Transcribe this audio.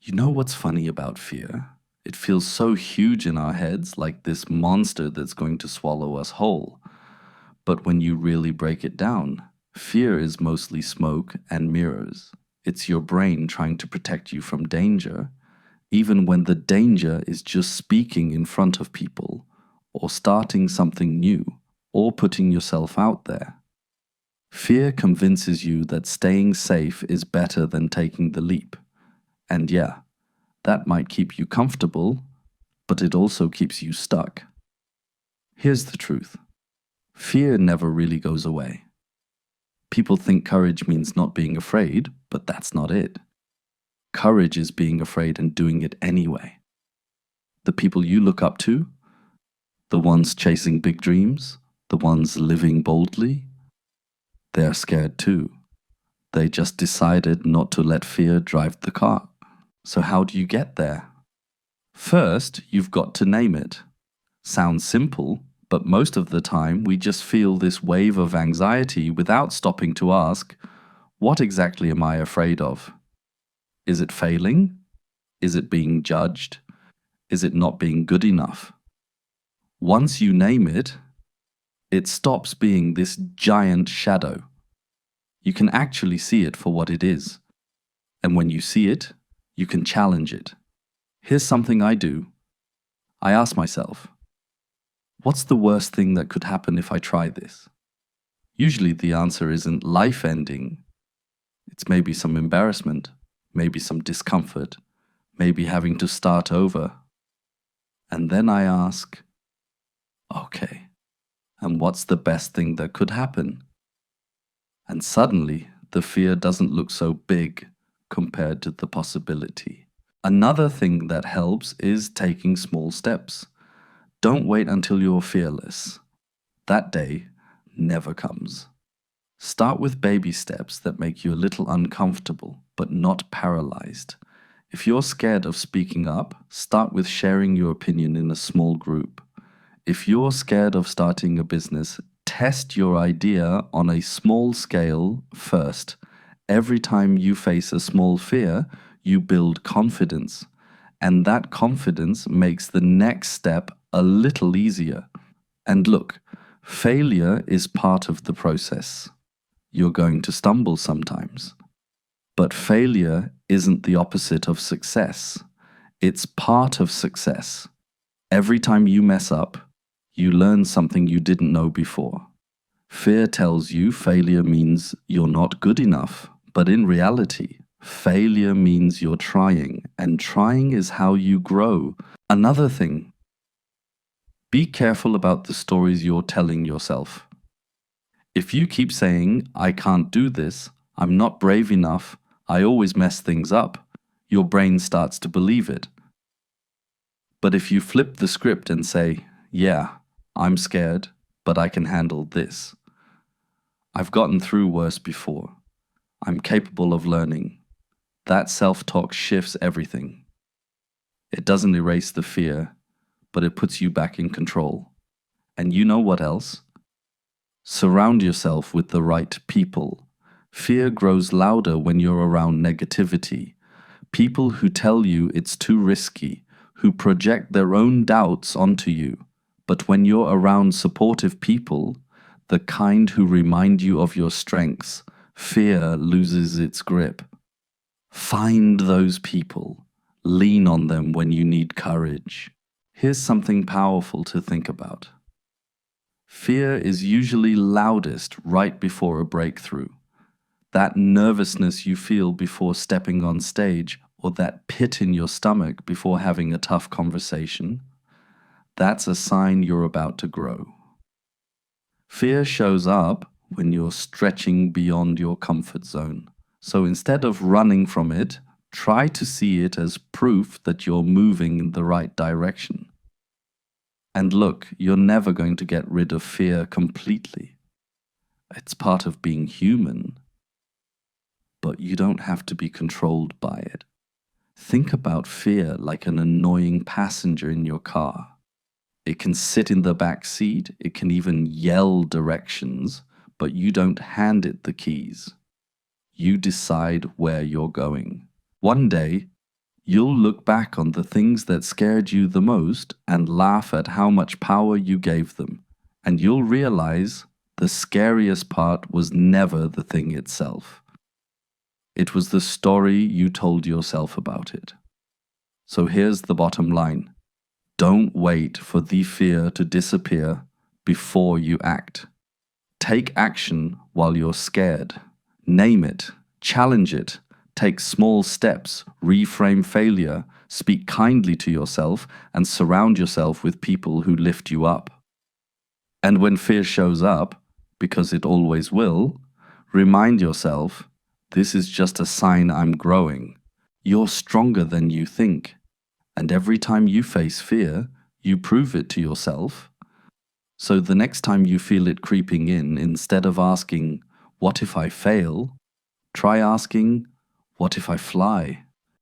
You know what's funny about fear? It feels so huge in our heads, like this monster that's going to swallow us whole. But when you really break it down, fear is mostly smoke and mirrors. It's your brain trying to protect you from danger, even when the danger is just speaking in front of people, or starting something new, or putting yourself out there. Fear convinces you that staying safe is better than taking the leap. And yeah, that might keep you comfortable, but it also keeps you stuck. Here's the truth. Fear never really goes away. People think courage means not being afraid, but that's not it. Courage is being afraid and doing it anyway. The people you look up to, the ones chasing big dreams, the ones living boldly, they're scared too. They just decided not to let fear drive the car. So how do you get there? First, you've got to name it. Sounds simple, but most of the time we just feel this wave of anxiety without stopping to ask, what exactly am I afraid of? Is it failing? Is it being judged? Is it not being good enough? Once you name it, it stops being this giant shadow. You can actually see it for what it is. And when you see it, you can challenge it. Here's something I do. I ask myself, what's the worst thing that could happen if I try this? Usually the answer isn't life-ending. It's maybe some embarrassment, maybe some discomfort, maybe having to start over. And then I ask, okay, and what's the best thing that could happen? And suddenly, the fear doesn't look so big compared to the possibility. Another thing that helps is taking small steps. Don't wait until you're fearless. That day never comes. Start with baby steps that make you a little uncomfortable, but not paralyzed. If you're scared of speaking up, start with sharing your opinion in a small group. If you're scared of starting a business, test your idea on a small scale first. Every time you face a small fear, you build confidence. And that confidence makes the next step a little easier. And look, failure is part of the process. You're going to stumble sometimes. But failure isn't the opposite of success. It's part of success. Every time you mess up, you learn something you didn't know before. Fear tells you failure means you're not good enough, but in reality, failure means you're trying, and trying is how you grow. Another thing, be careful about the stories you're telling yourself. If you keep saying, I can't do this, I'm not brave enough, I always mess things up, your brain starts to believe it. But if you flip the script and say, yeah, I'm scared, but I can handle this. I've gotten through worse before. I'm capable of learning. That self-talk shifts everything. It doesn't erase the fear, but it puts you back in control. And you know what else? Surround yourself with the right people. Fear grows louder when you're around negativity. People who tell you it's too risky, who project their own doubts onto you. But when you're around supportive people, the kind who remind you of your strengths, fear loses its grip. Find those people. Lean on them when you need courage. Here's something powerful to think about. Fear is usually loudest right before a breakthrough. That nervousness you feel before stepping on stage, or that pit in your stomach before having a tough conversation, that's a sign you're about to grow. Fear shows up when you're stretching beyond your comfort zone. So instead of running from it, try to see it as proof that you're moving in the right direction. And look, you're never going to get rid of fear completely. It's part of being human. But you don't have to be controlled by it. Think about fear like an annoying passenger in your car. It can sit in the back seat, it can even yell directions, but you don't hand it the keys. You decide where you're going. One day, You'll look back on the things that scared you the most and laugh at how much power you gave them. And you'll realize the scariest part was never the thing itself. It was the story you told yourself about it. So here's the bottom line. Don't wait for the fear to disappear before you act. Take action while you're scared. Name it, challenge it, take small steps, reframe failure, speak kindly to yourself, and surround yourself with people who lift you up. And when fear shows up, because it always will, remind yourself, this is just a sign I'm growing. You're stronger than you think. And every time you face fear, you prove it to yourself. So the next time you feel it creeping in, instead of asking, what if I fail? Try asking, what if I fly?